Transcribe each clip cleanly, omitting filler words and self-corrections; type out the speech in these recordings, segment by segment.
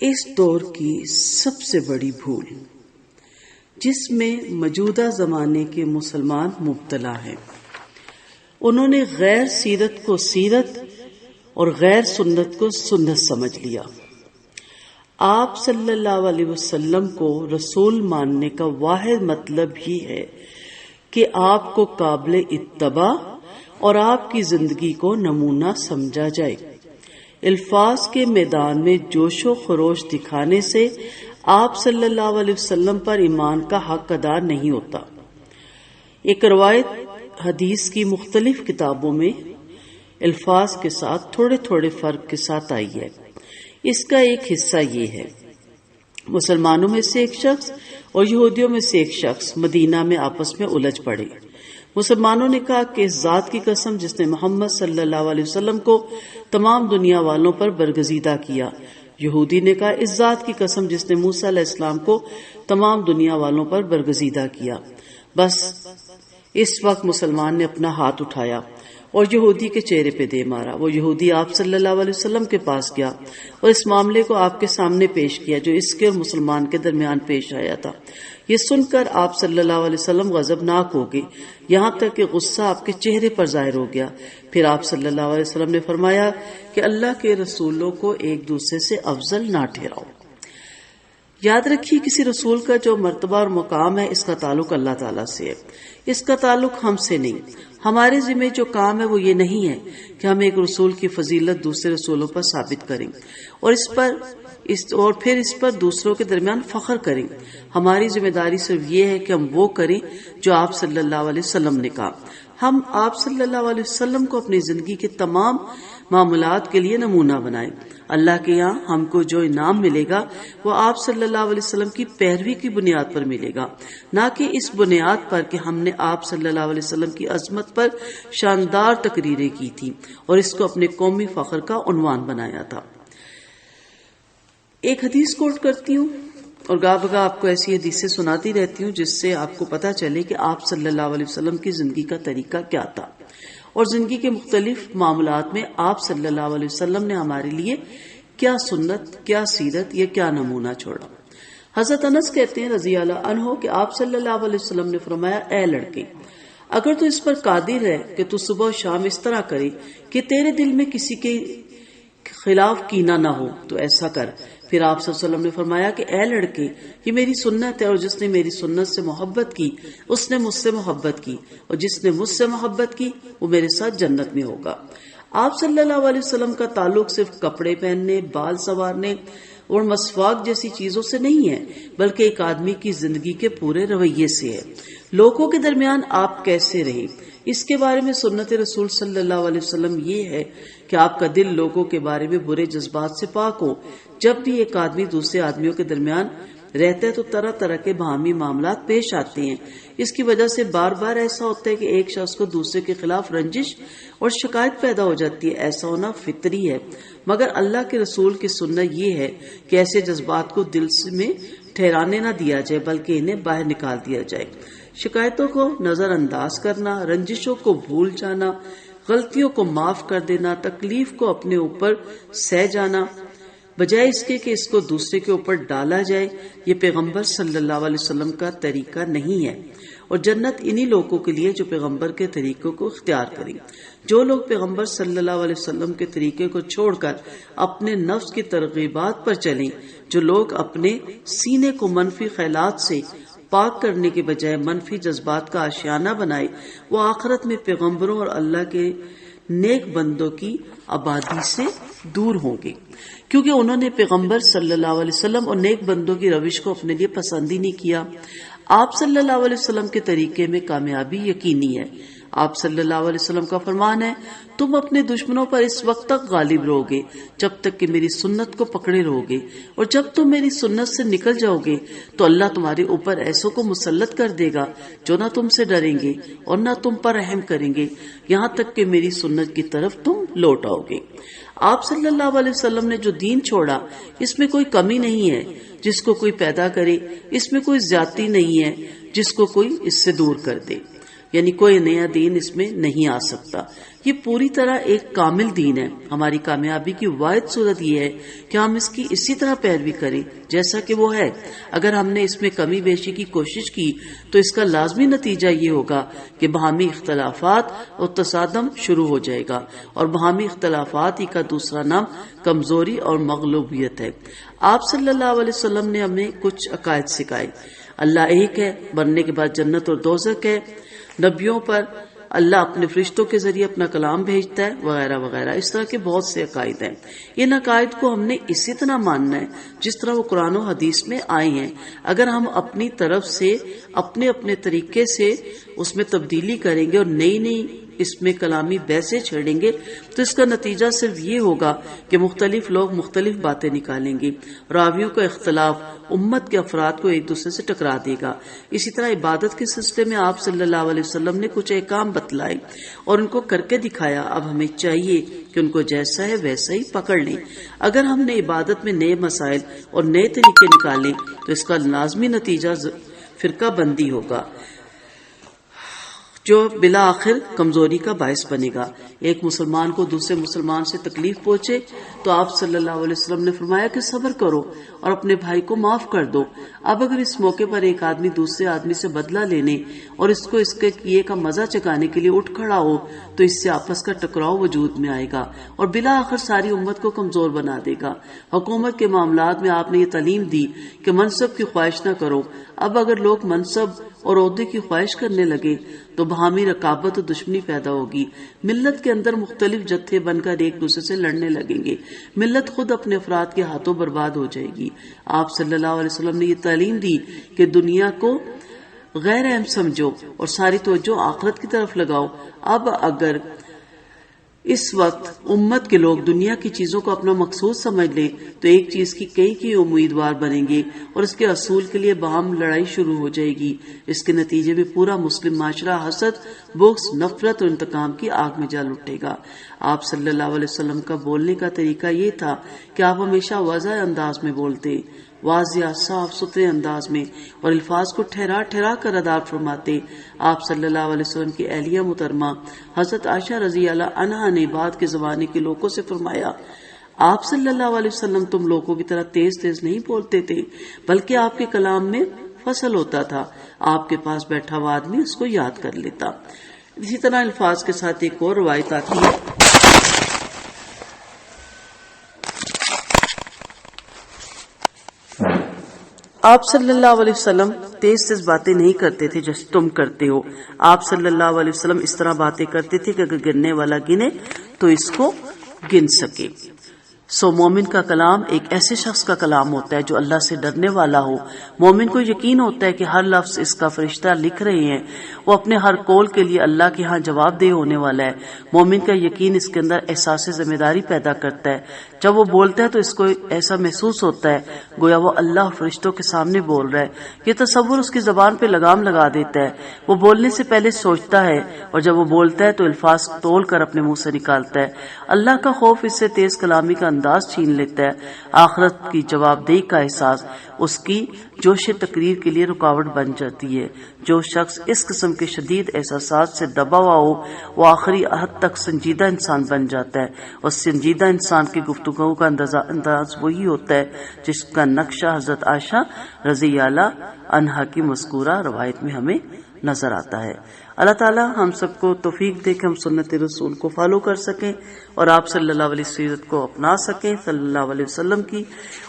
اس دور کی سب سے بڑی بھول جس میں موجودہ زمانے کے مسلمان مبتلا ہیں، انہوں نے غیر سیرت کو سیرت اور غیر سنت کو سنت سمجھ لیا۔ آپ صلی اللہ علیہ وسلم کو رسول ماننے کا واحد مطلب یہ ہے کہ آپ کو قابل اتباع اور آپ کی زندگی کو نمونہ سمجھا جائے۔ الفاظ کے میدان میں جوش و خروش دکھانے سے آپ صلی اللہ علیہ وسلم پر ایمان کا حق ادا نہیں ہوتا۔ ایک روایت حدیث کی مختلف کتابوں میں الفاظ کے ساتھ تھوڑے تھوڑے فرق کے ساتھ آئی ہے۔ اس کا ایک حصہ یہ ہے، مسلمانوں میں سے ایک شخص اور یہودیوں میں سے ایک شخص مدینہ میں آپس میں الجھ پڑے۔ مسلمانوں نے کہا کہ اس ذات کی قسم جس نے محمد صلی اللہ علیہ وسلم کو تمام دنیا والوں پر برگزیدہ کیا۔ یہودی نے کہا اس ذات کی قسم جس نے موسیٰ علیہ السلام کو تمام دنیا والوں پر برگزیدہ کیا۔ بس اس وقت مسلمان نے اپنا ہاتھ اٹھایا اور یہودی کے چہرے پہ دے مارا۔ وہ یہودی آپ صلی اللہ علیہ وسلم کے پاس گیا اور اس معاملے کو آپ کے سامنے پیش کیا جو اس کے اور مسلمان کے درمیان پیش آیا تھا۔ یہ سن کر آپ صلی اللہ علیہ وسلم غضبناک ہو گئے، یہاں تک کہ غصہ آپ کے چہرے پر ظاہر ہو گیا۔ پھر آپ صلی اللہ علیہ وسلم نے فرمایا کہ اللہ کے رسولوں کو ایک دوسرے سے افضل نہ ٹھہراؤ۔ یاد رکھیے کسی رسول کا جو مرتبہ اور مقام ہے اس کا تعلق اللہ تعالیٰ سے ہے، اس کا تعلق ہم سے نہیں۔ ہمارے ذمہ جو کام ہے وہ یہ نہیں ہے کہ ہم ایک رسول کی فضیلت دوسرے رسولوں پر ثابت کریں اور پھر اس پر دوسروں کے درمیان فخر کریں۔ ہماری ذمہ داری صرف یہ ہے کہ ہم وہ کریں جو آپ صلی اللہ علیہ وسلم نے کہا۔ ہم آپ صلی اللہ علیہ وسلم کو اپنی زندگی کے تمام معاملات کے لیے نمونہ بنائیں۔ اللہ کے یہاں ہم کو جو انعام ملے گا وہ آپ صلی اللہ علیہ وسلم کی پیروی کی بنیاد پر ملے گا، نہ کہ اس بنیاد پر کہ ہم نے آپ صلی اللہ علیہ وسلم کی عظمت پر شاندار تقریریں کی تھی اور اس کو اپنے قومی فخر کا عنوان بنایا تھا۔ ایک حدیث کوٹ کرتی ہوں اور گاہ بگاہ آپ کو ایسی حدیثیں سناتی رہتی ہوں جس سے آپ کو پتہ چلے کہ آپ صلی اللہ علیہ وسلم کی زندگی کا طریقہ کیا تھا اور زندگی کے مختلف معاملات میں آپ صلی اللہ علیہ وسلم نے ہمارے لیے کیا سنت، کیا سیرت یا کیا نمونہ چھوڑا۔ حضرت انس کہتے ہیں رضی اللہ عنہ کہ آپ صلی اللہ علیہ وسلم نے فرمایا، اے لڑکے، اگر تو اس پر قادر ہے کہ تو صبح و شام اس طرح کرے کہ تیرے دل میں کسی کے خلاف کینہ نہ ہو تو ایسا کر۔ پھر آپ صلی اللہ علیہ وسلم نے فرمایا کہ اے لڑکے، یہ میری سنت ہے اور جس نے میری سنت سے محبت کی اس نے مجھ سے محبت کی اور جس نے مجھ سے محبت کی وہ میرے ساتھ جنت میں ہوگا۔ آپ صلی اللہ علیہ وسلم کا تعلق صرف کپڑے پہننے، بال سنوارنے اور مسواک جیسی چیزوں سے نہیں ہے، بلکہ ایک آدمی کی زندگی کے پورے رویے سے ہے۔ لوگوں کے درمیان آپ کیسے رہیں اس کے بارے میں سنت رسول صلی اللہ علیہ وسلم یہ ہے کہ آپ کا دل لوگوں کے بارے میں برے جذبات سے پاک ہو۔ جب بھی ایک آدمی دوسرے آدمیوں کے درمیان رہتا ہے تو طرح طرح کے باہمی معاملات پیش آتے ہیں۔ اس کی وجہ سے بار بار ایسا ہوتا ہے کہ ایک شخص کو دوسرے کے خلاف رنجش اور شکایت پیدا ہو جاتی ہے۔ ایسا ہونا فطری ہے، مگر اللہ کے رسول کی سنت یہ ہے کہ ایسے جذبات کو دل میں ٹھہرانے نہ دیا جائے بلکہ انہیں باہر نکال دیا جائے۔ شکایتوں کو نظر انداز کرنا، رنجشوں کو بھول جانا، غلطیوں کو معاف کر دینا، تکلیف کو اپنے اوپر سہ جانا بجائے اس کے کہ اس کو دوسرے کے اوپر ڈالا جائے، یہ پیغمبر صلی اللہ علیہ وسلم کا طریقہ نہیں ہے۔ اور جنت انہی لوگوں کے لیے جو پیغمبر کے طریقوں کو اختیار کریں۔ جو لوگ پیغمبر صلی اللہ علیہ وسلم کے طریقے کو چھوڑ کر اپنے نفس کی ترغیبات پر چلیں، جو لوگ اپنے سینے کو منفی خیالات سے پاک کرنے کے بجائے منفی جذبات کا آشیانہ بنائے، وہ آخرت میں پیغمبروں اور اللہ کے نیک بندوں کی آبادی سے دور ہوں گے، کیونکہ انہوں نے پیغمبر صلی اللہ علیہ وسلم اور نیک بندوں کی روش کو اپنے لیے پسند ہی نہیں کیا۔ آپ صلی اللہ علیہ وسلم کے طریقے میں کامیابی یقینی ہے۔ آپ صلی اللہ علیہ وسلم کا فرمان ہے، تم اپنے دشمنوں پر اس وقت تک غالب رہو گے جب تک کہ میری سنت کو پکڑے رہو گے، اور جب تم میری سنت سے نکل جاؤ گے تو اللہ تمہارے اوپر ایسوں کو مسلط کر دے گا جو نہ تم سے ڈریں گے اور نہ تم پر رحم کریں گے، یہاں تک کہ میری سنت کی طرف تم لوٹ آؤ گے۔ آپ صلی اللہ علیہ وسلم نے جو دین چھوڑا اس میں کوئی کمی نہیں ہے جس کو کوئی پیدا کرے، اس میں کوئی زیادتی نہیں ہے جس کو کوئی اس سے دور کر دے۔ یعنی کوئی نیا دین اس میں نہیں آ سکتا. یہ پوری طرح ایک کامل دین ہے. ہماری کامیابی کی واحد صورت یہ ہے کہ ہم اس کی اسی طرح پیروی کریں جیسا کہ وہ ہے. اگر ہم نے اس میں کمی بیشی کی کوشش کی تو اس کا لازمی نتیجہ یہ ہوگا کہ باہمی اختلافات اور تصادم شروع ہو جائے گا، اور باہمی اختلافات ہی کا دوسرا نام کمزوری اور مغلوبیت ہے. آپ صلی اللہ علیہ وسلم نے ہمیں کچھ عقائد سکھائے. اللہ ایک ہے، مرنے کے بعد جنت اور دوزخ ہے، نبیوں پر اللہ اپنے فرشتوں کے ذریعے اپنا کلام بھیجتا ہے، وغیرہ وغیرہ. اس طرح کے بہت سے عقائد ہیں. ان عقائد کو ہم نے اسی طرح ماننا ہے جس طرح وہ قرآن و حدیث میں آئے ہیں. اگر ہم اپنی طرف سے اپنے اپنے طریقے سے اس میں تبدیلی کریں گے اور نئی نئی اس میں کلامی بحثیں چھیڑیں گے تو اس کا نتیجہ صرف یہ ہوگا کہ مختلف لوگ مختلف باتیں نکالیں گے. راویوں کا اختلاف امت کے افراد کو ایک دوسرے سے ٹکرا دے گا. اسی طرح عبادت کے سلسلے میں آپ صلی اللہ علیہ وسلم نے کچھ احکام بتلائے اور ان کو کر کے دکھایا. اب ہمیں چاہیے کہ ان کو جیسا ہے ویسا ہی پکڑ لیں. اگر ہم نے عبادت میں نئے مسائل اور نئے طریقے نکالے تو اس کا لازمی نتیجہ فرقہ بندی ہوگا جو بالآخر کمزوری کا باعث بنے گا. ایک مسلمان کو دوسرے مسلمان سے تکلیف پہنچے تو آپ صلی اللہ علیہ وسلم نے فرمایا کہ صبر کرو اور اپنے بھائی کو معاف کر دو. اب اگر اس موقع پر ایک آدمی دوسرے آدمی سے بدلہ لینے اور اس کو اس کے کیے کا مزہ چکانے کے لیے اٹھ کھڑا ہو تو اس سے آپس کا ٹکراؤ وجود میں آئے گا اور بالآخر ساری امت کو کمزور بنا دے گا. حکومت کے معاملات میں آپ نے یہ تعلیم دی کہ منصب کی خواہش نہ کرو. اب اگر لوگ منصب اور عہدے کی خواہش کرنے لگے تو باہمی رقابت و دشمنی پیدا ہوگی. ملت کے اندر مختلف جتھے بن کر ایک دوسرے سے لڑنے لگیں گے. ملت خود اپنے افراد کے ہاتھوں برباد ہو جائے گی. آپ صلی اللہ علیہ وسلم نے یہ تعلیم دی کہ دنیا کو غیر اہم سمجھو اور ساری توجہ آخرت کی طرف لگاؤ. اب اگر اس وقت امت کے لوگ دنیا کی چیزوں کو اپنا مقصود سمجھ لیں تو ایک چیز کی کئی امیدوار بنیں گے اور اس کے اصول کے لیے باہم لڑائی شروع ہو جائے گی. اس کے نتیجے میں پورا مسلم معاشرہ حسد، بغض، نفرت اور انتقام کی آگ میں جل اٹھے گا. آپ صلی اللہ علیہ وسلم کا بولنے کا طریقہ یہ تھا کہ آپ ہمیشہ واضح انداز میں بولتے، واضح صاف ستھرے انداز میں، اور الفاظ کو ٹھہرا ٹھہرا کر ادا فرماتے. آپ صلی اللہ علیہ وسلم کی اہلیہ محترمہ حضرت عائشہ رضی اللہ عنہا نے بعد کے زمانے کے لوگوں سے فرمایا، آپ صلی اللہ علیہ وسلم تم لوگوں کی طرح تیز تیز نہیں بولتے تھے، بلکہ آپ کے کلام میں فصل ہوتا تھا، آپ کے پاس بیٹھا ہوا آدمی اس کو یاد کر لیتا. اسی طرح الفاظ کے ساتھ ایک اور روایت آتی ہے. آپ صلی اللہ علیہ وسلم تیز تیز باتیں نہیں کرتے تھے جیسے تم کرتے ہو. آپ صلی اللہ علیہ وسلم اس طرح باتیں کرتے تھے کہ اگر گننے والا گنے تو اس کو گن سکے. مومن کا کلام ایک ایسے شخص کا کلام ہوتا ہے جو اللہ سے ڈرنے والا ہو. مومن کو یقین ہوتا ہے کہ ہر لفظ اس کا فرشتہ لکھ رہے ہیں، وہ اپنے ہر قول کے لیے اللہ کے ہاں جواب دہ ہونے والا ہے. مومن کا یقین اس کے اندر احساس ذمہ داری پیدا کرتا ہے. جب وہ بولتا ہے تو اس کو ایسا محسوس ہوتا ہے گویا وہ اللہ اور فرشتوں کے سامنے بول رہا ہے. یہ تصور اس کی زبان پہ لگام لگا دیتا ہے. وہ بولنے سے پہلے سوچتا ہے اور جب وہ بولتا ہے تو الفاظ تول کر اپنے منہ سے نکالتا ہے. اللہ کا خوف اس سے تیز کلامی کا انداز چھین لیتا ہے. آخرت کی جواب دہی کا احساس اس کی جوش تقریر کے لیے رکاوٹ بن جاتی ہے. جو شخص اس قسم کے شدید احساسات سے دبا ہوا ہو وہ آخری حد تک سنجیدہ انسان بن جاتا ہے، اور سنجیدہ انسان کی گفتگو کا انداز وہی ہوتا ہے جس کا نقشہ حضرت عائشہ رضی اللہ عنہا کی مذکورہ روایت میں ہمیں نظر آتا ہے. اللہ تعالی ہم سب کو توفیق دے کہ ہم سنت رسول کو فالو کر سکیں اور آپ صلی اللہ علیہ سیرت کو اپنا سکیں صلی اللہ علیہ وسلم کی،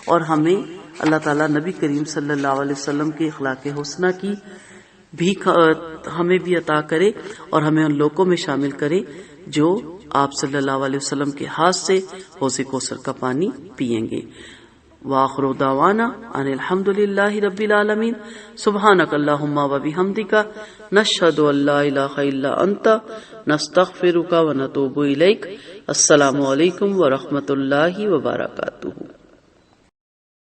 اور ہمیں اللہ تعالی نبی کریم صلی اللہ علیہ وسلم کی اخلاق حسنہ کی بھی ہمیں بھی عطا کرے اور ہمیں ان لوگوں میں شامل کرے جو آپ صلی اللہ علیہ وسلم کے ہاتھ سے حوض کوثر کا پانی پیئیں گے. وآخر دعوانا ان الحمد للہ رب العالمین. سبحانک اللہم و بحمدک نشہد ان لا الہ الا انت نستغفرک و نتوب الیک. السلام علیکم ورحمۃ اللہ وبرکاتہ.